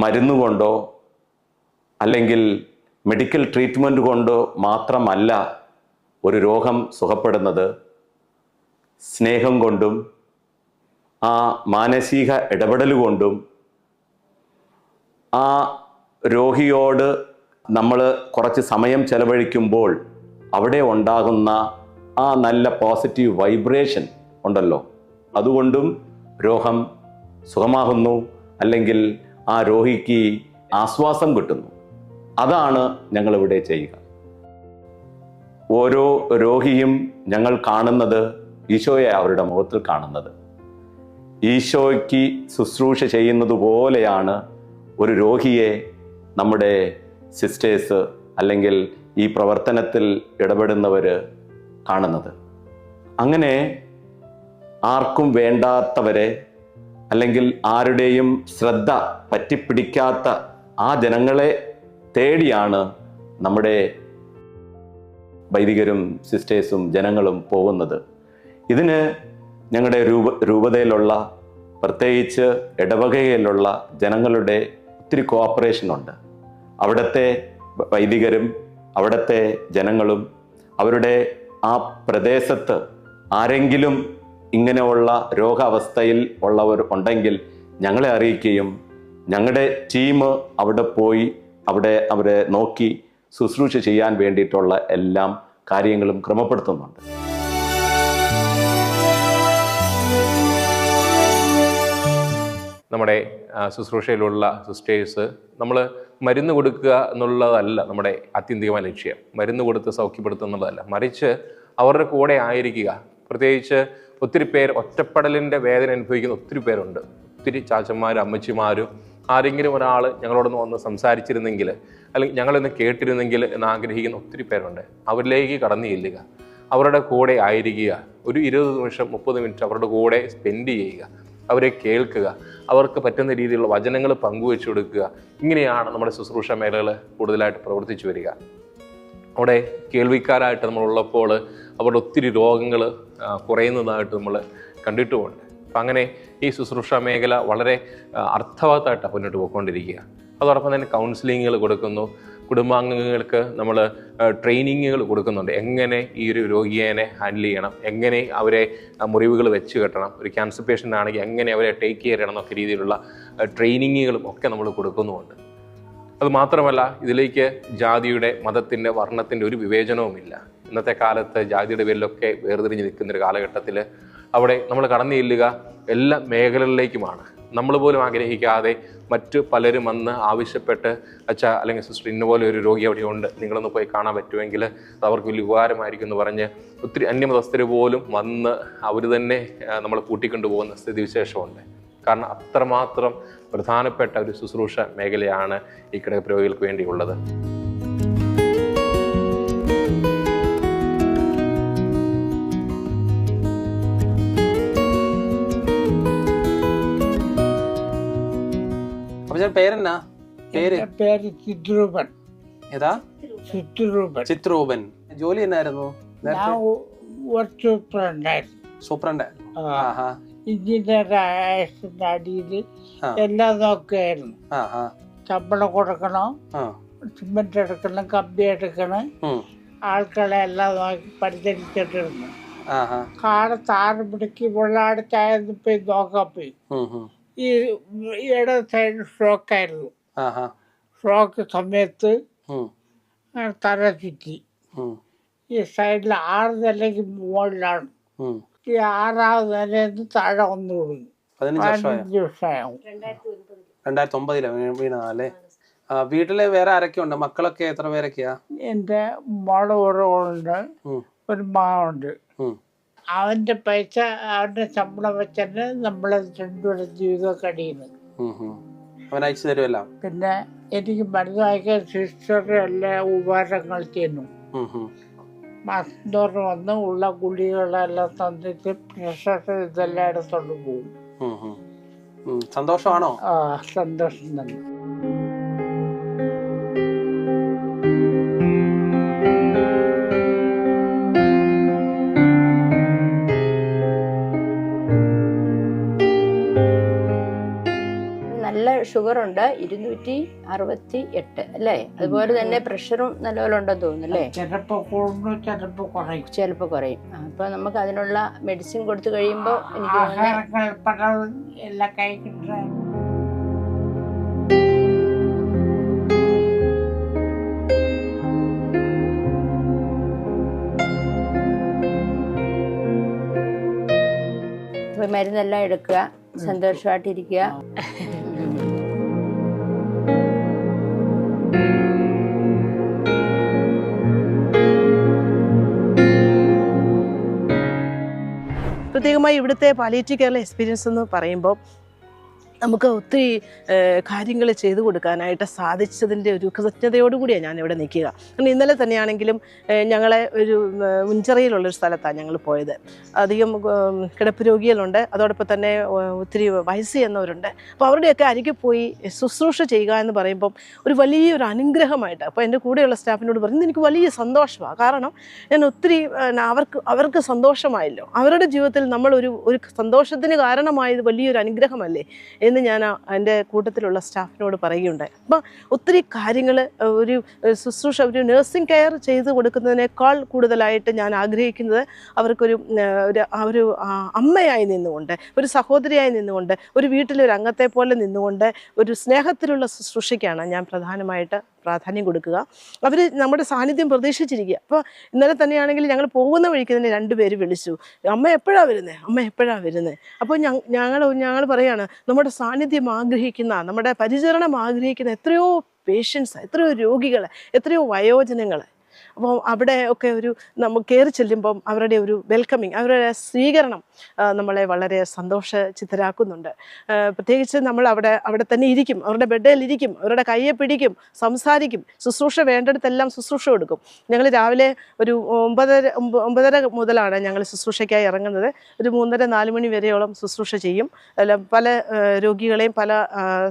മരുന്നുകൊണ്ടോ അല്ലെങ്കിൽ medical treatment കൊണ്ടോ മാത്രമല്ല ഒരു രോഗം സുഖപ്പെടുന്നത്. സ്നേഹം കൊണ്ടും ആ മാനസിക ഇടപെടൽ കൊണ്ടും ആ രോഗിയോട് നമ്മൾ കുറച്ച് സമയം ചെലവഴിക്കുമ്പോൾ അവിടെ ഉണ്ടാകുന്ന ആ നല്ല പോസിറ്റീവ് വൈബ്രേഷൻ ഉണ്ടല്ലോ, അതുകൊണ്ടും രോഗം സുഖമാകുന്നു, അല്ലെങ്കിൽ ആ രോഗിക്ക് ആശ്വാസം കിട്ടുന്നു. അതാണ് ഞങ്ങളിവിടെ ചെയ്യുക. ഓരോ രോഗിയും ഞങ്ങൾ കാണുന്നത് ഈശോയെ അവരുടെ മുഖത്തിൽ കാണുന്നത്. ഈശോയ്ക്ക് ശുശ്രൂഷ ചെയ്യുന്നത് പോലെയാണ് ഒരു രോഗിയെ നമ്മുടെ സിസ്റ്റേഴ്സ് അല്ലെങ്കിൽ ഈ പ്രവർത്തനത്തിൽ ഇടപെടുന്നവർ കാണുന്നത്. അങ്ങനെ ആർക്കും വേണ്ടാത്തവരെ അല്ലെങ്കിൽ ആരുടെയും ശ്രദ്ധ പറ്റിപ്പിടിക്കാത്ത ആ ജനങ്ങളെ തേടിയാണ് നമ്മുടെ വൈദികരും സിസ്റ്റേഴ്സും ജനങ്ങളും പോകുന്നത്. ഇതിന് ഞങ്ങളുടെ രൂപതയിലുള്ള പ്രത്യേകിച്ച് ഇടവകയിലുള്ള ജനങ്ങളുടെ ഒത്തിരി കോഓപ്പറേഷൻ ഉണ്ട്. അവിടുത്തെ വൈദികരും അവിടുത്തെ ജനങ്ങളും അവരുടെ ആ പ്രദേശത്ത് ആരെങ്കിലും ഇങ്ങനെയുള്ള രോഗാവസ്ഥയിൽ ഉള്ളവർ ഉണ്ടെങ്കിൽ ഞങ്ങളെ അറിയിക്കുകയും ഞങ്ങളുടെ ടീം അവിടെ പോയി അവരെ നോക്കി ശുശ്രൂഷ ചെയ്യാൻ വേണ്ടിയിട്ടുള്ള എല്ലാം കാര്യങ്ങളും ക്രമപ്പെടുത്തുന്നുണ്ട്. നമ്മുടെ ശുശ്രൂഷയിലുള്ള സിസ്റ്റേഴ്സ് നമ്മൾ മരുന്ന് കൊടുക്കുക എന്നുള്ളതല്ല നമ്മുടെ ആത്യന്തികമായ ലക്ഷ്യം. മരുന്ന് കൊടുത്ത് സൗഖ്യപ്പെടുത്തുക എന്നുള്ളതല്ല, മറിച്ച് അവരുടെ കൂടെ ആയിരിക്കുക. പ്രത്യേകിച്ച് ഒത്തിരി പേർ ഒറ്റപ്പെടലിൻ്റെ വേദന അനുഭവിക്കുന്ന ഒത്തിരി പേരുണ്ട്. ഒത്തിരി ചാച്ചന്മാരും അമ്മച്ചിമാരും ആരെങ്കിലും ഒരാൾ ഞങ്ങളോടൊന്ന് വന്ന് സംസാരിച്ചിരുന്നെങ്കിൽ അല്ലെങ്കിൽ ഞങ്ങളൊന്ന് കേട്ടിരുന്നെങ്കിൽ എന്ന് ആഗ്രഹിക്കുന്ന ഒത്തിരി പേരുണ്ട്. അവരിലേക്ക് കടന്നു ചെല്ലുക, അവരുടെ കൂടെ ആയിരിക്കുക, ഒരു 20 നിമിഷം 30 മിനിറ്റ് അവരുടെ കൂടെ സ്പെൻഡ് ചെയ്യുക, അവരെ കേൾക്കുക, അവർക്ക് പറ്റുന്ന രീതിയിലുള്ള വചനങ്ങൾ പങ്കുവെച്ചു കൊടുക്കുക. ഇങ്ങനെയാണ് നമ്മുടെ ശുശ്രൂഷ മേഖലകൾ കൂടുതലായിട്ട് പ്രവർത്തിച്ചു വരിക. അവിടെ കേൾവിക്കാരായിട്ട് നമ്മളുള്ളപ്പോൾ അവരുടെ ഒത്തിരി രോഗങ്ങൾ കുറയുന്നതായിട്ട് നമ്മൾ കണ്ടിട്ടുമുണ്ട്. അപ്പം അങ്ങനെ ഈ ശുശ്രൂഷ മേഖല വളരെ അർത്ഥവത്തായിട്ടാണ് മുന്നോട്ട് പോയിക്കൊണ്ടിരിക്കുക. അതോടൊപ്പം തന്നെ കൗൺസിലിങ്ങുകൾ കൊടുക്കുന്നു, കുടുംബാംഗങ്ങൾക്ക് നമ്മൾ ട്രെയിനിങ്ങുകൾ കൊടുക്കുന്നുണ്ട്. എങ്ങനെ ഈ ഒരു രോഗിയെ ഹാൻഡിൽ ചെയ്യണം, എങ്ങനെ അവരെ മുറിവുകൾ വെച്ച് കെട്ടണം, ഒരു ക്യാൻസർ പേഷ്യൻ്റ് ആണെങ്കിൽ എങ്ങനെ അവരെ ടേക്ക് കെയർ ചെയ്യണം എന്നൊക്കെ രീതിയിലുള്ള ട്രെയിനിങ്ങുകളും ഒക്കെ നമ്മൾ കൊടുക്കുന്നുമുണ്ട്. അതുമാത്രമല്ല, ഇതിലേക്ക് ജാതിയുടെ, മതത്തിൻ്റെ, വർണ്ണത്തിൻ്റെ ഒരു വിവേചനവുമില്ല. ഇന്നത്തെ കാലത്ത് ജാതിയുടെ പേരിലൊക്കെ വേർതിരിഞ്ഞ് നിൽക്കുന്നൊരു കാലഘട്ടത്തിൽ അവിടെ നമ്മൾ കടന്നു ചെല്ലുക എല്ലാ മേഖലകളിലേക്കുമാണ്. നമ്മൾ പോലും ആഗ്രഹിക്കാതെ മറ്റു പലരും വന്ന് ആവശ്യപ്പെട്ട് അച്ഛാ അല്ലെങ്കിൽ സിസ്റ്റർ ഇന്നപോലെ ഒരു രോഗി അവിടെയുണ്ട്, നിങ്ങളൊന്ന് പോയി കാണാൻ പറ്റുമെങ്കിൽ അത് അവർക്ക് വലിയ ഉപകാരമായിരിക്കും എന്ന് പറഞ്ഞ് ഒത്തിരി അന്യമതസ്ഥർ പോലും വന്ന് അവർ തന്നെ നമ്മളെ കൂട്ടിക്കൊണ്ടു പോകുന്ന സ്ഥിതിവിശേഷമുണ്ട്. കാരണം അത്രമാത്രം പ്രധാനപ്പെട്ട ഒരു ശുശ്രൂഷ മേഖലയാണ് ഈ കിടക്കരോഗികൾക്ക് വേണ്ടിയുള്ളത്. പേരെന്നാ? പേര് ചിത്രൂപൻ. ഏതാ? ചിത്രൂപൻ. ജോലി എന്നായിരുന്നു? സൂപ്രണ്ട്. എഞ്ചിനീയറിന്റെ അടിയിൽ എല്ലാം നോക്കുകയായിരുന്നു. ശമ്പളം കൊടുക്കണം, സിമെന്റ് എടുക്കണം, കമ്പി എടുക്കണം, ആൾക്കാരെ എല്ലാം നോക്കി പരിചരിച്ചിട്ടിരുന്നു. കാലത്ത് 6 മണിക്ക് വെള്ളാടിച്ചായിരുന്നു പോയി നോക്കാൻ പോയി. ഈ ഇട സൈഡ് സ്ട്രോക്കായിരുന്നു. സ്ട്രോക്ക് സമയത്ത് തല ചുറ്റി. ഈ സൈഡിൽ 6 നിലയ്ക്ക് മുകളിലാണ്. ഈ 6ാമത് നിലയിൽ നിന്ന് താഴെ വന്നു തുടങ്ങി. 15 വർഷമാകും. 2009 വീണതല്ലേ? വീട്ടില് വേറെ ആരൊക്കെ ഉണ്ട്? മക്കളൊക്കെ എത്ര പേരൊക്കെയാ? എൻ്റെ മോള് ഒരുണ്ട്, ഒരു മകനുണ്ട്. അവന്റെ പൈസ, അവന്റെ ശമ്പളം വെച്ചിട്ട് നമ്മളെ രണ്ടുപേരുടെ ജീവിതം കഴിയുന്നത്. അവൻ അയച്ചു തരുമല്ലോ. പിന്നെ എനിക്ക് മരുന്ന് വാങ്ങിക്കാൻ സിസ്റ്റർ എല്ലാ ഉപകാരങ്ങൾ ചെയ്യുന്നു. മാസം തോറും വന്ന് ഉള്ള ഗുളികളെല്ലാം തന്നിട്ട് പ്രഷർ ഇതെല്ലാം എടുത്തോണ്ട് പോകും. സന്തോഷമാണോ? സന്തോഷം തന്നെ. നല്ല ഷുഗറുണ്ട്, 268 അല്ലേ? അതുപോലെ തന്നെ പ്രഷറും നല്ലപോലെ ഉണ്ടെന്ന് തോന്നുന്നു അല്ലേ? ചിലപ്പോ കൂടുന്നു, ചിലപ്പോൾ കുറയും. അപ്പൊ നമുക്ക് അതിനുള്ള മെഡിസിൻ കൊടുത്തു കഴിയുമ്പോൾ എനിക്ക് എല്ലാം കഴിക്കുന്ന മരുന്നെല്ലാം എടുക്കുക, സന്തോഷമായിട്ടിരിക്കുക. പ്രത്യേകമായി ഇവിടുത്തെ പാലിയേറ്റീവ് കെയറിലെ എക്സ്പീരിയൻസ് എന്ന് പറയുമ്പോൾ നമുക്ക് ഒത്തിരി കാര്യങ്ങൾ ചെയ്തു കൊടുക്കാനായിട്ട് സാധിച്ചതിൻ്റെ ഒരു കൃതജ്ഞതയോടുകൂടിയാണ് ഞാനിവിടെ നിൽക്കുക. കാരണം ഇന്നലെ തന്നെയാണെങ്കിലും ഞങ്ങളെ ഒരു മുഞ്ചിറയിലുള്ളൊരു സ്ഥലത്താണ് ഞങ്ങൾ പോയത്. അധികം കിടപ്പ് രോഗികളുണ്ട്, അതോടൊപ്പം തന്നെ ഒത്തിരി വയസ്സ് ചെന്നവരുണ്ട്. അപ്പോൾ അവരുടെയൊക്കെ അരികെ പോയി ശുശ്രൂഷ ചെയ്യുക എന്ന് പറയുമ്പം ഒരു വലിയൊരു അനുഗ്രഹമായിട്ട്. അപ്പോൾ എൻ്റെ കൂടെയുള്ള സ്റ്റാഫിനോട് പറയുന്നത് എനിക്ക് വലിയ സന്തോഷമാണ്. കാരണം ഞാൻ ഒത്തിരി അവർക്ക് സന്തോഷമായല്ലോ. അവരുടെ ജീവിതത്തിൽ നമ്മളൊരു സന്തോഷത്തിന് കാരണമായത് വലിയൊരു അനുഗ്രഹമല്ലേ എന്ന് ഞാൻ എൻ്റെ കൂട്ടത്തിലുള്ള സ്റ്റാഫിനോട് പറയുകയുണ്ടായി. അപ്പം ഒത്തിരി കാര്യങ്ങൾ ഒരു ശുശ്രൂഷ, ഒരു നഴ്സിംഗ് കെയർ ചെയ്ത് കൊടുക്കുന്നതിനേക്കാൾ കൂടുതലായിട്ട് ഞാൻ ആഗ്രഹിക്കുന്നത് അവർക്കൊരു ഒരു അമ്മയായി നിന്നുകൊണ്ട്, ഒരു സഹോദരിയായി നിന്നുകൊണ്ട്, ഒരു വീട്ടിലൊരു അംഗത്തെ പോലെ നിന്നുകൊണ്ട് ഒരു സ്നേഹത്തിലുള്ള ശുശ്രൂഷയ്ക്കാണ് ഞാൻ പ്രധാനമായിട്ട് പ്രാധാന്യം കൊടുക്കുക. അവർ നമ്മുടെ സാന്നിധ്യം പ്രതീക്ഷിച്ചിരിക്കുക. അപ്പോൾ ഇന്നലെ തന്നെയാണെങ്കിൽ ഞങ്ങൾ പോകുന്ന വഴിക്ക് തന്നെ 2 പേര് വിളിച്ചു, അമ്മ എപ്പോഴാണ് വരുന്നത്, അമ്മ എപ്പോഴാണ് വരുന്നത്. അപ്പോൾ ഞങ്ങൾ പറയാണ്, നമ്മുടെ സാന്നിധ്യം ആഗ്രഹിക്കുന്ന, നമ്മുടെ പരിചരണം ആഗ്രഹിക്കുന്ന എത്രയോ പേഷ്യൻസ്, എത്രയോ രോഗികൾ, എത്രയോ വയോജനങ്ങൾ. അപ്പോൾ അവിടെ ഒക്കെ നമുക്ക് കയറി ചെല്ലുമ്പം അവരുടെ ഒരു വെൽക്കമിങ്, അവരുടെ സ്വീകരണം നമ്മളെ വളരെ സന്തോഷചിത്തരാക്കുന്നുണ്ട്. പ്രത്യേകിച്ച് നമ്മൾ അവിടെ തന്നെ ഇരിക്കും, അവരുടെ ബെഡിലിരിക്കും, അവരുടെ കയ്യെ പിടിക്കും, സംസാരിക്കും, ശുശ്രൂഷ വേണ്ടിടത്തെല്ലാം ശുശ്രൂഷ കൊടുക്കും. ഞങ്ങൾ രാവിലെ ഒരു 9:30 മുതലാണ് ഞങ്ങൾ ശുശ്രൂഷയ്ക്കായി ഇറങ്ങുന്നത്. ഒരു 3:30-4 മണി വരെയോളം ശുശ്രൂഷ ചെയ്യും. പല രോഗികളെയും പല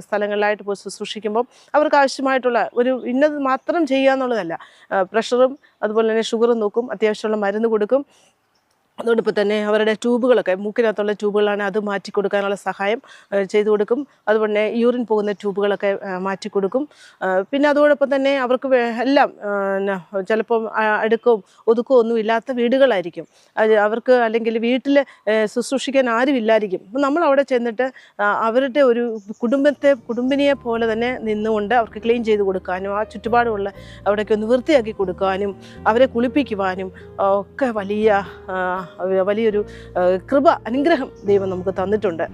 സ്ഥലങ്ങളിലായിട്ട് പോയി ശുശ്രൂഷിക്കുമ്പം അവർക്ക് ആവശ്യമായിട്ടുള്ള ഒരു ഇന്നത് മാത്രം ചെയ്യുക എന്നുള്ളതല്ല, പ്രഷറും അതുപോലെ തന്നെ ഷുഗറും നോക്കും, അത്യാവശ്യമുള്ള മരുന്ന് കൊടുക്കും. അതോടൊപ്പം തന്നെ അവരുടെ ട്യൂബുകളൊക്കെ, മൂക്കിനകത്തുള്ള ട്യൂബുകളാണ്, അത് മാറ്റി കൊടുക്കാനുള്ള സഹായം ചെയ്തു കൊടുക്കും. അതുപോലെ യൂറിൻ പോകുന്ന ട്യൂബുകളൊക്കെ മാറ്റി കൊടുക്കും. പിന്നെ അതോടൊപ്പം തന്നെ അവർക്ക് എല്ലാം ചിലപ്പം അടുക്കവും ഒതുക്കവും ഒന്നും ഇല്ലാത്ത വീടുകളായിരിക്കും അവർക്ക്, അല്ലെങ്കിൽ വീട്ടിൽ ശുശ്രൂഷിക്കാൻ ആരും ഇല്ലായിരിക്കും. അപ്പം നമ്മൾ അവിടെ ചെന്നിട്ട് അവരുടെ ഒരു കുടുംബിനിയെ പോലെ തന്നെ നിന്നുകൊണ്ട് അവർക്ക് ക്ലീൻ ചെയ്ത് കൊടുക്കാനും, ആ ചുറ്റുപാടുമുള്ള അവിടേക്ക് ഒന്ന് വൃത്തിയാക്കി കൊടുക്കാനും, അവരെ കുളിപ്പിക്കുവാനും ഒക്കെ വലിയൊരു കൃപ, അനുഗ്രഹം ദൈവം നമുക്ക് തന്നിട്ടുണ്ട്.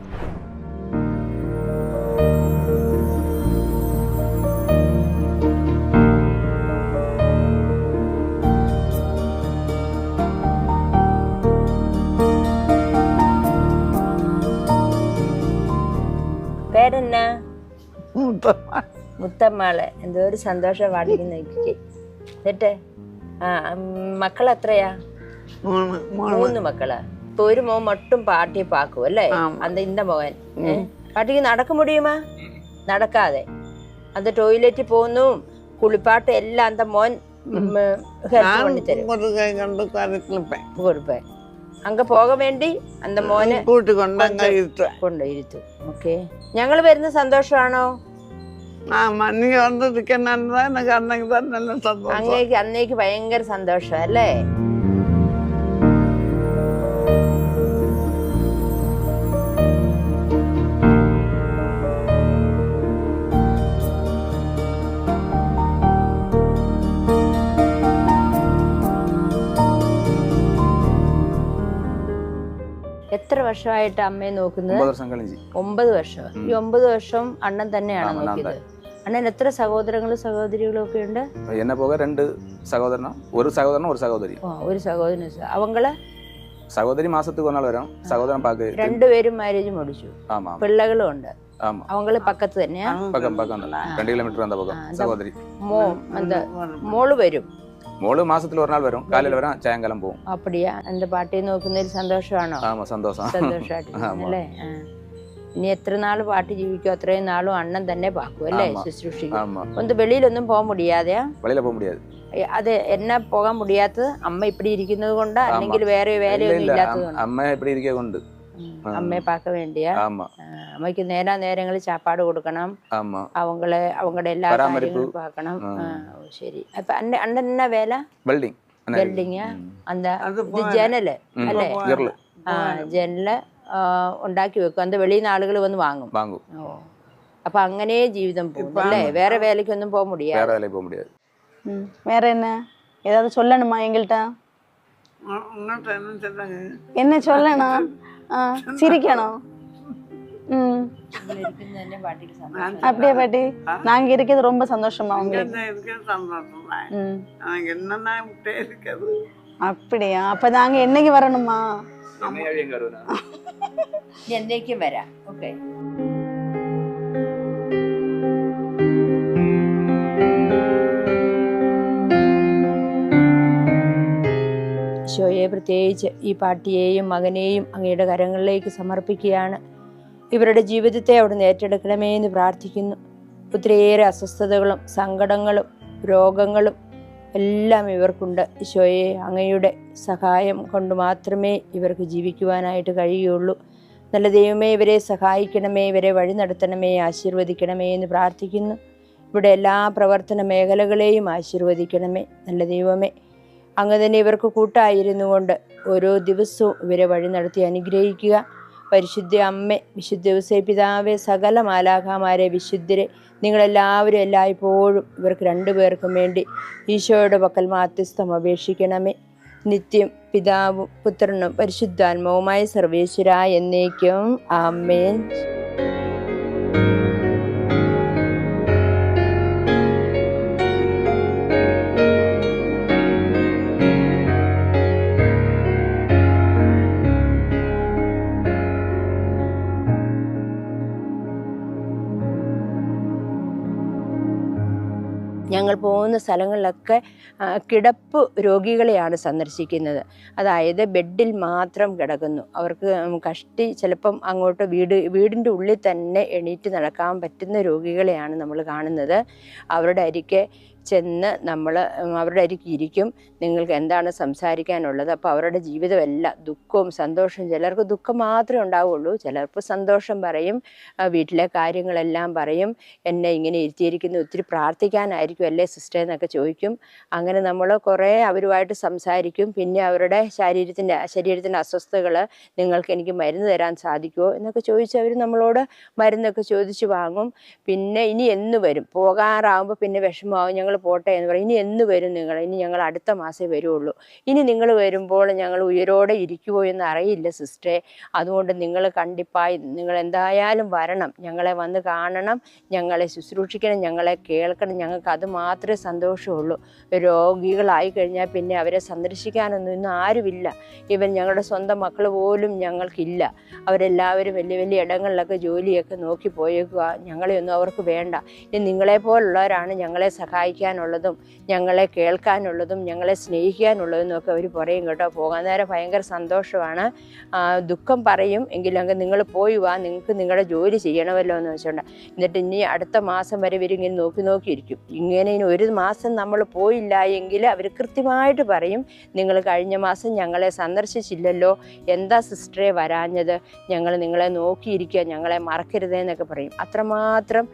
പേരെന്നാ? മുത്തമ്മാള്. എന്തോ ഒരു സന്തോഷം പാടിക്കുന്ന എന്നിട്ട് മക്കളെത്രയാ? 3 മക്കള്. ഇപ്പൊ ഒരു മോൻ മൊട്ടും പാട്ടി പാക്കും അല്ലേ? இந்த மகன் பாட்டிக்கு நடக்க முடியுமா? നടക്കാതെ அந்த ടോയ്ലറ്റിൽ പോകുന്നു, കുളിപ്പാട്ട് എല്ലാം அந்த മോൻ ഹെൽപ്പ് பண்ணி തരും, കൊടുപ്പേ. அங்க போக வேண்டி அந்த മോനെ കൊണ്ടിരുത്തും. ഓക്കെ, ഞങ്ങൾ വരുന്ന സന്തോഷമാണോ? അന്നേക്ക് ഭയങ്കര സന്തോഷം അല്ലേ? വർഷമായിട്ട് അമ്മയെ നോക്കുന്നത്? 9 വർഷം കഴിഞ്ഞ്. 9 വർഷം. ഈ 9 വർഷം അണ്ണൻ തന്നെയാണ് നോക്കിയത്. അണ്ണൻ എത്ര സഹോദരങ്ങളും സഹോദരികളും ഒക്കെ ഉണ്ട്? എന്നെ പോക 2 സഹോദരനും, ഒരു സഹോദരനും ഒരു സഹോദരി. ഒരു സഹോദരൻ. അവങ്ങള് സഹോദരി മാസத்துக்கு ஒரு நாள் വരും, സഹോദരൻ പാക്ക്. രണ്ടുപേരും മാരേജ് മുടിച്ചു, പിള്ളകളും ഉണ്ട്. അവങ്ങള് പക്കത്ത് തന്നെയാ? പക്കം 2 കിലോമീറ്റർ அந்த பக்கம் സഹോദരി. മോള് വരും? മോള് മാസത്തിൽ ഒരു നാൾ വരും, കാലയിൽ വരാം, സായങ്കാലം പോകും. അപ്പടിയാ? എന്റെ പാട്ടി നോക്കുന്നതിൽ സന്തോഷമാണോ? സന്തോഷമായിട്ടില്ലേ? ഇനി എത്ര നാള് പാട്ടി ജീവിക്കും അത്രയും നാളും അണ്ണൻ തന്നെ പാക്കും അല്ലേ, ശുശ്രൂഷിക്കും. ഒന്ന് വെളിയിലൊന്നും പോകാൻ മുടിയാതെയാ? വെളിയില പോകാൻ മുടിയാതെ. അത് എന്നാ പോകാൻ മുടിയാത്തത്? അമ്മ ഇപ്പടി ഇരിക്കുന്നത് കൊണ്ടാ അല്ലെങ്കിൽ വേറെ വേലയൊന്നും ഇല്ലാത്തത് കൊണ്ടാ? അമ്മ ഇപ്പടി ഇരിക്കുക കൊണ്ട്. അമ്മയെ പാക്ക വേണ്ടിയാ? അമ്മയ്ക്ക് നേരങ്ങളിൽ ചാപ്പാട് കൊടുക്കണം, അവങ്ങളുടെ എല്ലാ കാര്യങ്ങളും പാക്കണം. ശരി. അപ്പൊ അണ്ണൻ എന്നാ വേല? വെൽഡിങ്. വെൽഡിങ്. ജനല് അല്ലേ? ജനല് ഉണ്ടാക്കി വെക്കും, അത് വെളിയിൽ നിന്ന് ആളുകൾ വന്ന് വാങ്ങും. അപ്പൊ അങ്ങനെ ജീവിതം പോകും അല്ലേ? വേറെ വേലക്കൊന്നും പോകാൻ മുടിயாது. வேற என்ன ஏதாவது சொல்லணுமா எங்கள்கிட்ட? என்ன சொல்லணும்? சிரிக்கணும். அப்படியே பாட்டி, நாங்க இருக்கிறது ரொம்ப சந்தோஷமா உங்களுக்கு? அப்படியா? அப்ப நாங்க என்னைக்கு வரணுமா? എന്നേക്കും വരാം. ഓക്കെ. ഈശോയെ, പ്രത്യേകിച്ച് ഈ പാട്ടിയെയും മകനെയും അങ്ങയുടെ കരങ്ങളിലേക്ക് സമർപ്പിക്കുകയാണ്. ഇവരുടെ ജീവിതത്തെ അവിടുന്ന് ഏറ്റെടുക്കണമേ എന്ന് പ്രാർത്ഥിക്കുന്നു. ഒത്തിരിയേറെ അസ്വസ്ഥതകളും സങ്കടങ്ങളും രോഗങ്ങളും എല്ലാം ഇവർക്കുണ്ട്. ഈശോയെ, അങ്ങയുടെ സഹായം കൊണ്ട് മാത്രമേ ഇവർക്ക് ജീവിക്കുവാനായിട്ട് കഴിയുള്ളൂ. നല്ല ദൈവമേ, ഇവരെ സഹായിക്കണമേ, ഇവരെ വഴി നടത്തണമേ, ആശീർവദിക്കണമേ എന്ന് പ്രാർത്ഥിക്കുന്നു. ഇവിടെ എല്ലാ പ്രവർത്തന മേഖലകളെയും ആശീർവദിക്കണമേ. നല്ല ദൈവമേ, അങ്ങ് തന്നെ ഇവർക്ക് കൂട്ടായിരുന്നു കൊണ്ട് ഓരോ ദിവസവും ഇവരെ വഴി നടത്തി അനുഗ്രഹിക്കുക. പരിശുദ്ധ അമ്മേ, വിശുദ്ധ ഔസേപ്പ് പിതാവേ, സകല മാലാഖമാരെ, വിശുദ്ധരെ, നിങ്ങളെല്ലാവരും എല്ലായ്പ്പോഴും ഇവർക്ക് 2 പേർക്കും വേണ്ടി ഈശോയുടെ പക്കൽ മാധ്യസ്ഥം അപേക്ഷിക്കണമേ. നിത്യം പിതാവും പുത്രനും പരിശുദ്ധാത്മാവുമായ സർവേശ്വരാ എന്നേക്കും. ആമേൻ. ഞങ്ങൾ പോകുന്ന സ്ഥലങ്ങളിലൊക്കെ കിടപ്പ് രോഗികളെയാണ് സന്ദർശിക്കുന്നത്. അതായത് ബെഡിൽ മാത്രം കിടക്കുന്നു. അവർക്ക് കഷ്ടി ചിലപ്പം അങ്ങോട്ട് വീടിൻ്റെ ഉള്ളിൽ തന്നെ എണീറ്റ് നടക്കാൻ പറ്റുന്ന രോഗികളെയാണ് നമ്മൾ കാണുന്നത്. അവരുടെ അരികെ ചെന്ന് നമ്മൾ അവരുടെ അരികെ ഇരിക്കും. നിങ്ങൾക്ക് എന്താണ് സംസാരിക്കാനുള്ളത്? അപ്പോൾ അവരുടെ ജീവിതമെല്ലാം ദുഃഖവും സന്തോഷവും, ചിലർക്ക് ദുഃഖം മാത്രമേ ഉണ്ടാവുള്ളൂ, ചിലർക്ക് സന്തോഷം പറയും, വീട്ടിലെ കാര്യങ്ങളെല്ലാം പറയും. എന്നെ ഇങ്ങനെ ഇരുത്തിയിരിക്കുന്നു, ഒത്തിരി പ്രാർത്ഥിക്കാനായിരിക്കും അല്ലേ സിസ്റ്റർ എന്നൊക്കെ ചോദിക്കും. അങ്ങനെ നമ്മൾ കുറേ അവരുമായിട്ട് സംസാരിക്കും. പിന്നെ അവരുടെ ശരീരത്തിൻ്റെ അസ്വസ്ഥതകൾ, നിങ്ങൾക്ക് എനിക്ക് മരുന്ന് തരാൻ സാധിക്കുമോ എന്നൊക്കെ ചോദിച്ച് അവർ നമ്മളോട് മരുന്നൊക്കെ ചോദിച്ച് വാങ്ങും. പിന്നെ ഇനി എന്ന് വരും, പോകാറാകുമ്പോൾ പിന്നെ വിഷമമാകും, ഞങ്ങൾ പോട്ടെ എന്ന് പറയും. ഇനി എന്ന് വരും നിങ്ങൾ? ഇനി ഞങ്ങൾ അടുത്ത മാസമേ വരുള്ളൂ. ഇനി നിങ്ങൾ വരുമ്പോൾ ഞങ്ങൾ ഉയരോടെ ഇരിക്കുമോ എന്ന് അറിയില്ല സിസ്റ്ററെ. അതുകൊണ്ട് നിങ്ങൾ കണ്ടിപ്പായി നിങ്ങൾ എന്തായാലും വരണം, ഞങ്ങളെ വന്ന് കാണണം, ഞങ്ങളെ ശുശ്രൂഷിക്കണം, ഞങ്ങളെ കേൾക്കണം. ഞങ്ങൾക്ക് അത് മാത്രമേ സന്തോഷമുള്ളൂ. രോഗികളായി കഴിഞ്ഞാൽ പിന്നെ അവരെ സന്ദർശിക്കാനൊന്നും ഇന്ന് ആരുമില്ല. ഇവൻ ഞങ്ങളുടെ സ്വന്തം മക്കൾ പോലും ഞങ്ങൾക്കില്ല. അവരെല്ലാവരും വലിയ വലിയ ഇടങ്ങളിലൊക്കെ ജോലിയൊക്കെ നോക്കി പോയേക്കുക. ഞങ്ങളെയൊന്നും അവർക്ക് വേണ്ട. ഇനി നിങ്ങളെപ്പോലുള്ളവരാണ് ഞങ്ങളെ സഹായിക്കാനുള്ളതും ഞങ്ങളെ കേൾക്കാനുള്ളതും ഞങ്ങളെ സ്നേഹിക്കാനുള്ളതെന്നും ഒക്കെ അവർ പറയും കേട്ടോ. പോകാൻ നേരം ഭയങ്കര സന്തോഷമാണ്. ദുഃഖം പറയും, എങ്കിലും അങ്ങ് നിങ്ങൾ പോയി വാ, നിങ്ങൾക്ക് നിങ്ങളുടെ ജോലി ചെയ്യണമല്ലോ എന്ന് വെച്ചോണ്ട്. എന്നിട്ട് ഇനി അടുത്ത മാസം വരെ ഇവരിങ്ങനെ നോക്കിയിരിക്കും. ഇങ്ങനെ ഇനി ഒരു മാസം നമ്മൾ പോയില്ല എങ്കിൽ അവർ കൃത്യമായിട്ട് പറയും, നിങ്ങൾ കഴിഞ്ഞ മാസം ഞങ്ങളെ സന്ദർശിച്ചില്ലല്ലോ, എന്താ സിസ്റ്ററെ വരാഞ്ഞത്, ഞങ്ങൾ നിങ്ങളെ നോക്കിയിരിക്കുക, ഞങ്ങളെ മറക്കരുതേന്നൊക്കെ പറയും. അത്രമാത്രം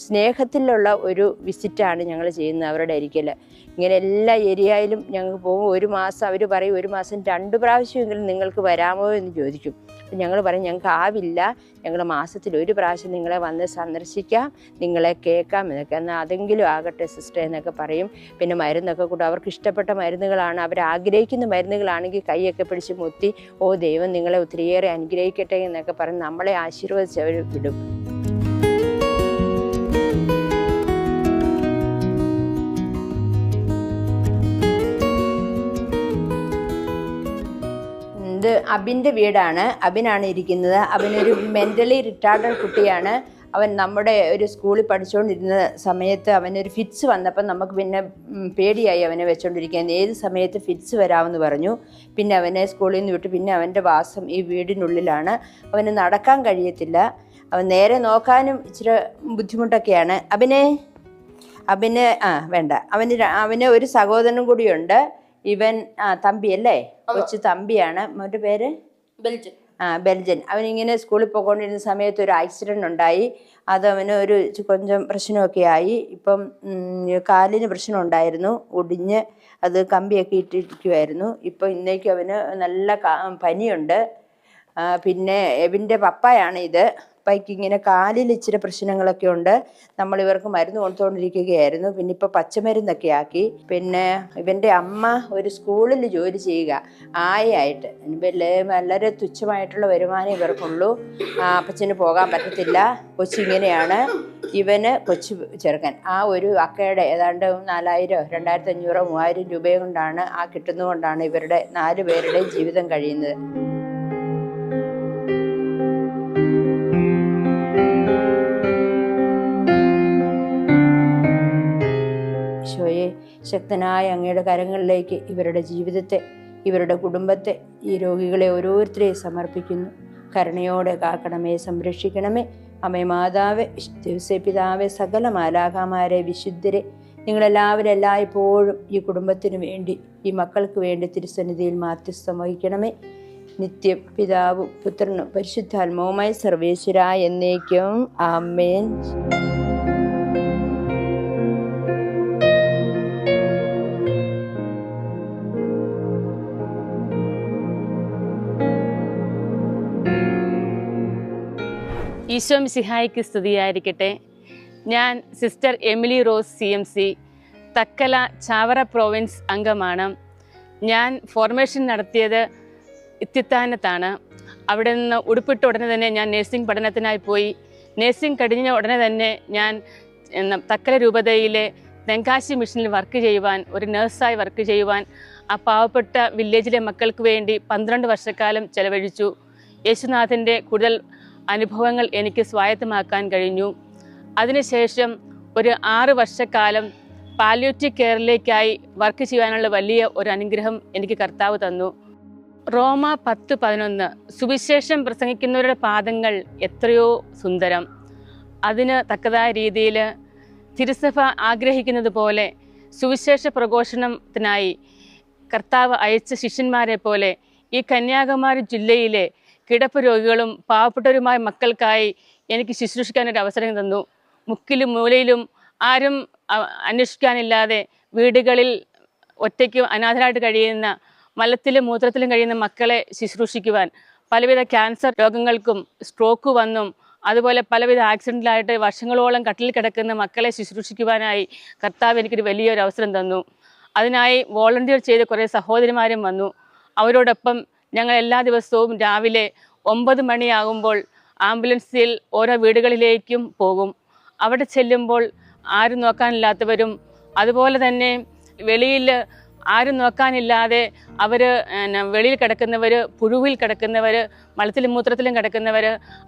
സ്നേഹത്തിലുള്ള ഒരു വിസിറ്റാണ് ആയിട്ടാണ് ഞങ്ങൾ ചെയ്യുന്നത് അവരുടെ അരിക്കൽ. ഇങ്ങനെ എല്ലാ ഏരിയയിലും ഞങ്ങൾക്ക് പോകും. ഒരു മാസം അവർ പറയും, ഒരു മാസം 2 പ്രാവശ്യമെങ്കിലും നിങ്ങൾക്ക് വരാമോ എന്ന് ചോദിക്കും. അപ്പം ഞങ്ങൾ പറയും ഞങ്ങൾക്ക് ആവില്ല, ഞങ്ങൾ മാസത്തിൽ 1 പ്രാവശ്യം നിങ്ങളെ വന്ന് സന്ദർശിക്കാം, നിങ്ങളെ കേൾക്കാം എന്നൊക്കെ. എന്നാൽ അതെങ്കിലും ആകട്ടെ സിസ്റ്റർ എന്നൊക്കെ പറയും. പിന്നെ മരുന്നൊക്കെ കൂടെ അവർക്ക് ഇഷ്ടപ്പെട്ട മരുന്നുകളാണ്, അവർ ആഗ്രഹിക്കുന്ന മരുന്നുകളാണെങ്കിൽ കൈയൊക്കെ പിടിച്ച് മുത്തി, ഓ ദൈവം നിങ്ങളെ ഒത്തിരിയേറെ അനുഗ്രഹിക്കട്ടെ എന്നൊക്കെ പറഞ്ഞ് നമ്മളെ ആശീർവദിച്ച് അവർ വിടും. ഇത് അബിൻ്റെ വീടാണ്. അബിനാണ് ഇരിക്കുന്നത്. അവനൊരു മെൻ്റലി റിട്ടാർഡഡ് കുട്ടിയാണ്. അവൻ നമ്മുടെ ഒരു സ്കൂളിൽ പഠിച്ചുകൊണ്ടിരുന്ന സമയത്ത് അവനൊരു ഫിറ്റ്സ് വന്നപ്പം നമുക്ക് പിന്നെ പേടിയായി അവനെ വെച്ചുകൊണ്ടിരിക്കാൻ. ഏത് സമയത്ത് ഫിറ്റ്സ് വരാമെന്ന് പറഞ്ഞു. പിന്നെ അവനെ സ്കൂളിൽ നിന്ന് വിട്ടു. പിന്നെ അവൻ്റെ വാസം ഈ വീടിനുള്ളിലാണ്. അവന് നടക്കാൻ കഴിയത്തില്ല. അവൻ നേരെ നോക്കാനും ഇച്ചിരി ബുദ്ധിമുട്ടൊക്കെയാണ്. അബിന് വേണ്ട, അവന് ഒരു സഹോദരനും കൂടിയുണ്ട്. ഇവൻ തമ്പി അല്ലേ, കൊച്ചു തമ്പിയാണ്. അവൻ്റെ പേര് ബെൽജൻ. അവനിങ്ങനെ സ്കൂളിൽ പോയിക്കൊണ്ടിരുന്ന സമയത്ത് ഒരു ആക്സിഡൻ്റ് ഉണ്ടായി. അത് അവന് కొంచెం പ്രശ്നമൊക്കെ ആയി. ഇപ്പം കാലിന് പ്രശ്നം ഉണ്ടായിരുന്നു, ഒടിഞ്ഞ് അത് കമ്പിയൊക്കെ ഇട്ടിരിക്കുമായിരുന്നു. ഇപ്പം ഇന്നേക്കും അവന് നല്ല പനിയുണ്ട്. പിന്നെ എബിൻ്റെ പപ്പായാണ് ഇത്. പപ്പയ്ക്ക് ഇങ്ങനെ കാലിൽ ഇച്ചിരി പ്രശ്നങ്ങളൊക്കെ ഉണ്ട്. നമ്മളിവർക്ക് മരുന്ന് കൊടുത്തുകൊണ്ടിരിക്കുകയായിരുന്നു. പിന്നെ ഇപ്പോൾ പച്ചമരുന്നൊക്കെ ആക്കി. പിന്നെ ഇവൻ്റെ അമ്മ ഒരു സ്കൂളിൽ ജോലി ചെയ്യുക ആയിട്ട്. വളരെ തുച്ഛമായിട്ടുള്ള വരുമാനം ഇവർക്കുള്ളൂ. അപ്പച്ചന് പോകാൻ പറ്റത്തില്ല. കൊച്ചിങ്ങനെയാണ്. ഇവന് കൊച്ചു ചെറുക്കൻ. ആ ഒരു അക്കയുടെ ഏതാണ്ട് 4000, 2500, 3000 രൂപയും കൊണ്ടാണ് കിട്ടുന്നതുകൊണ്ടാണ് ഇവരുടെ 4 പേരുടെയും ജീവിതം കഴിയുന്നത്. ഈശോയെ, ശക്തനായ അങ്ങയുടെ കരങ്ങളിലേക്ക് ഇവരുടെ ജീവിതത്തെ, ഇവരുടെ കുടുംബത്തെ, ഈ രോഗികളെ ഓരോരുത്തരെയും സമർപ്പിക്കുന്നു. കരുണയോടെ കാക്കണമേ, സംരക്ഷിക്കണമേ. അമ്മേ മാതാവേ, പിതാവേ, സകല മാലാഖമാരെ, വിശുദ്ധരെ, നിങ്ങളെല്ലാവരും എല്ലായ്പ്പോഴും ഈ കുടുംബത്തിന് വേണ്ടി, ഈ മക്കൾക്ക് വേണ്ടി തിരുസന്നിധിയിൽ മാധ്യസ്ഥം വഹിക്കണമേ. നിത്യം പിതാവും പുത്രനും പരിശുദ്ധാത്മാവുമായി സർവേശ്വര എന്നേക്കും. ആമേൻ. ഈശോ മിശിഹായ്ക്ക് സ്തുതിയായിരിക്കട്ടെ. ഞാൻ sister Emily Rose CMC, Thuckalay Chavara province അംഗമാണ്. ഞാൻ ഫോർമേഷൻ നടത്തിയത് ഇത്തിത്താനത്താണ്. അവിടെ നിന്ന് ഉടുപ്പിട്ട ഉടനെ തന്നെ ഞാൻ നഴ്സിംഗ് പഠനത്തിനായി പോയി. നഴ്സിംഗ് കഴിഞ്ഞ ഉടനെ തന്നെ ഞാൻ തക്കല രൂപതയിലെ തെങ്കാശി മിഷനിൽ വർക്ക് ചെയ്യുവാൻ, ഒരു നഴ്സായി വർക്ക് ചെയ്യുവാൻ ആ പാവപ്പെട്ട വില്ലേജിലെ മക്കൾക്ക് വേണ്ടി 12 വർഷക്കാലം ചെലവഴിച്ചു. യേശുനാഥൻ്റെ കൂടുതൽ അനുഭവങ്ങൾ എനിക്ക് സ്വായത്തമാക്കാൻ കഴിഞ്ഞു. അതിനുശേഷം ഒരു 6 വർഷക്കാലം പാലിയേറ്റീവ് കെയറിലേക്കായി വർക്ക് ചെയ്യാനുള്ള വലിയ ഒരു അനുഗ്രഹം എനിക്ക് കർത്താവ് തന്നു. റോമ 10:11 സുവിശേഷം പ്രസംഗിക്കുന്നവരുടെ പാദങ്ങൾ എത്രയോ സുന്ദരം. അതിന് തക്കതായ രീതിയിൽ തിരുസഭ ആഗ്രഹിക്കുന്നത് പോലെ സുവിശേഷ പ്രഘോഷണത്തിനായി കർത്താവ് അയച്ച ശിഷ്യന്മാരെ പോലെ ഈ കന്യാകുമാരി ജില്ലയിലെ കിടപ്പ് രോഗികളും പാവപ്പെട്ടവരുമായ മക്കൾക്കായി എനിക്ക് ശുശ്രൂഷിക്കാനൊരു അവസരം തന്നു. മുക്കിലും മൂലയിലും ആരും അന്വേഷിക്കാനില്ലാതെ വീടുകളിൽ ഒറ്റയ്ക്ക് അനാഥരായിട്ട് കഴിയുന്ന, മലത്തിലും മൂത്രത്തിലും കഴിയുന്ന മക്കളെ ശുശ്രൂഷിക്കുവാൻ, പലവിധ ക്യാൻസർ രോഗങ്ങൾക്കും സ്ട്രോക്ക് വന്നും അതുപോലെ പലവിധ ആക്സിഡൻറ്റിലായിട്ട് വർഷങ്ങളോളം കട്ടിൽ കിടക്കുന്ന മക്കളെ ശുശ്രൂഷിക്കുവാനായി കർത്താവ് എനിക്കൊരു വലിയൊരു അവസരം തന്നു. അതിനായി വോളണ്ടിയർ ചെയ്ത കുറേ സഹോദരിമാരും വന്നു. അവരോടൊപ്പം ഞങ്ങൾ എല്ലാ ദിവസവും രാവിലെ 9 മണിയാകുമ്പോൾ ആംബുലൻസിൽ ഓരോ വീടുകളിലേക്കും പോകും. അവിടെ ചെല്ലുമ്പോൾ ആരും നോക്കാനില്ലാത്തവരും, അതുപോലെ തന്നെ വെളിയിൽ ആരും നോക്കാനില്ലാതെ അവർ വെളിയിൽ കിടക്കുന്നവർ, പുഴുവിൽ കിടക്കുന്നവർ, മലത്തിലും മൂത്രത്തിലും കിടക്കുന്നവർ,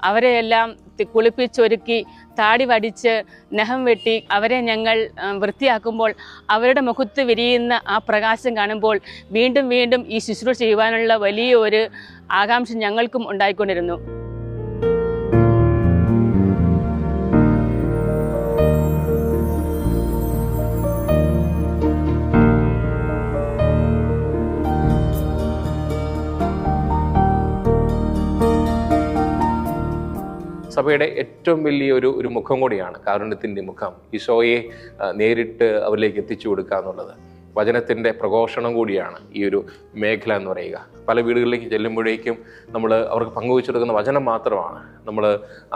അവരെയെല്ലാം കുളിപ്പിച്ചൊരുക്കി താടി വടിച്ച് നഖം വെട്ടി അവരെ ഞങ്ങൾ വൃത്തിയാക്കുമ്പോൾ അവരുടെ മുഖത്ത് വിരിയുന്ന ആ പ്രകാശം കാണുമ്പോൾ വീണ്ടും വീണ്ടും ഈ ശുശ്രൂഷ ചെയ്യുവാനുള്ള വലിയ ഒരു ആകാംക്ഷ ഞങ്ങൾക്കും ഉണ്ടായിക്കൊണ്ടിരുന്നു. സഭയുടെ ഏറ്റവും വലിയൊരു മുഖം കൂടിയാണ് കാരുണ്യത്തിൻ്റെ മുഖം. ഈശോയെ നേരിട്ട് അവരിലേക്ക് എത്തിച്ചു കൊടുക്കുക എന്നുള്ളത് വചനത്തിൻ്റെ പ്രഘോഷണം കൂടിയാണ് ഈ ഒരു മേഖല എന്ന് പറയുക. പല വീടുകളിലേക്ക് ചെല്ലുമ്പോഴേക്കും നമ്മൾ അവർക്ക് പങ്കുവെച്ചു കൊടുക്കുന്ന വചനം മാത്രമാണ്. നമ്മൾ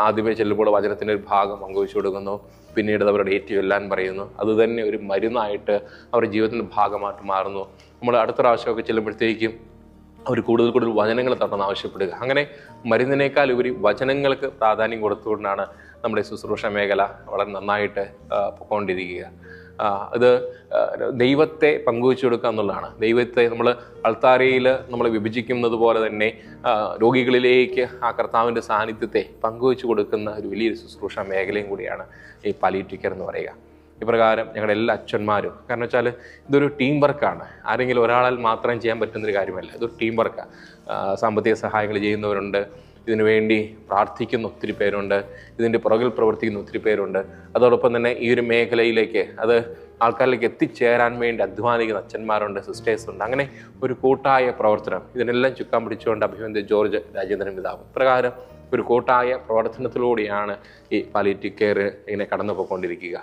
ആദ്യമേ ചെല്ലുമ്പോൾ വചനത്തിൻ്റെ ഒരു ഭാഗം പങ്കുവെച്ചു കൊടുക്കുന്നു, പിന്നീട് അവരുടെ ഏറ്റുചൊല്ലാൻ പറയുന്നു. അതുതന്നെ ഒരു മരുന്നായിട്ട് അവരുടെ ജീവിതത്തിൻ്റെ ഭാഗമായിട്ട് മാറുന്നു. നമ്മൾ അടുത്ത പ്രാവശ്യമൊക്കെ ചെല്ലുമ്പോഴത്തേക്കും അവർ കൂടുതൽ കൂടുതൽ വചനങ്ങൾ തരണമെന്ന് ആവശ്യപ്പെടുക. അങ്ങനെ മരുന്നിനേക്കാൾ ഉപരി വചനങ്ങൾക്ക് പ്രാധാന്യം കൊടുത്തുകൊണ്ടാണ് നമ്മുടെ ശുശ്രൂഷ മേഖല വളരെ നന്നായിട്ട് പോയിക്കൊണ്ടിരിക്കുക. ഇത് ദൈവത്തെ പങ്കുവെച്ചു കൊടുക്കുക എന്നുള്ളതാണ്. ദൈവത്തെ നമ്മൾ അൾത്താരയിൽ നമ്മൾ വിഭജിക്കുന്നത് പോലെ തന്നെ രോഗികളിലേക്ക് ആ കർത്താവിൻ്റെ സാന്നിധ്യത്തെ പങ്കുവെച്ചു കൊടുക്കുന്ന ഒരു വലിയൊരു ശുശ്രൂഷ മേഖലയും കൂടിയാണ് ഈ പാലിയേറ്റീവ് കെയർ എന്ന് പറയുക. ഇപ്രകാരം ഞങ്ങളുടെ എല്ലാ അച്ഛന്മാരും, കാരണം വെച്ചാൽ ഇതൊരു ടീം വർക്കാണ്. ആരെങ്കിലും ഒരാളാൽ മാത്രം ചെയ്യാൻ പറ്റുന്നൊരു കാര്യമല്ല, ഇതൊരു ടീം വർക്കാണ്. സാമ്പത്തിക സഹായങ്ങൾ ചെയ്യുന്നവരുണ്ട്, ഇതിനുവേണ്ടി പ്രാർത്ഥിക്കുന്ന ഒത്തിരി പേരുണ്ട്, ഇതിൻ്റെ പുറകിൽ പ്രവർത്തിക്കുന്ന ഒത്തിരി പേരുണ്ട്. അതോടൊപ്പം തന്നെ ഈ ഒരു മേഖലയിലേക്ക് അത് ആൾക്കാരിലേക്ക് എത്തിച്ചേരാൻ വേണ്ടി അധ്വാനിക്കുന്ന അച്ഛന്മാരുണ്ട്, സിസ്റ്റേഴ്സുണ്ട്. അങ്ങനെ ഒരു കൂട്ടായ പ്രവർത്തനം, ഇതിനെല്ലാം ചുക്കാൻ പിടിച്ചുകൊണ്ട് അഭിവന്ദ്യ ജോർജ് രാജേന്ദ്രൻ പിതാവ് പ്രകാരം ഒരു കൂട്ടായ പ്രവർത്തനത്തിലൂടെയാണ് ഈ പാലിയേറ്റീവ് കെയർ ഇങ്ങനെ കടന്നു പോയിക്കൊണ്ടിരിക്കുക.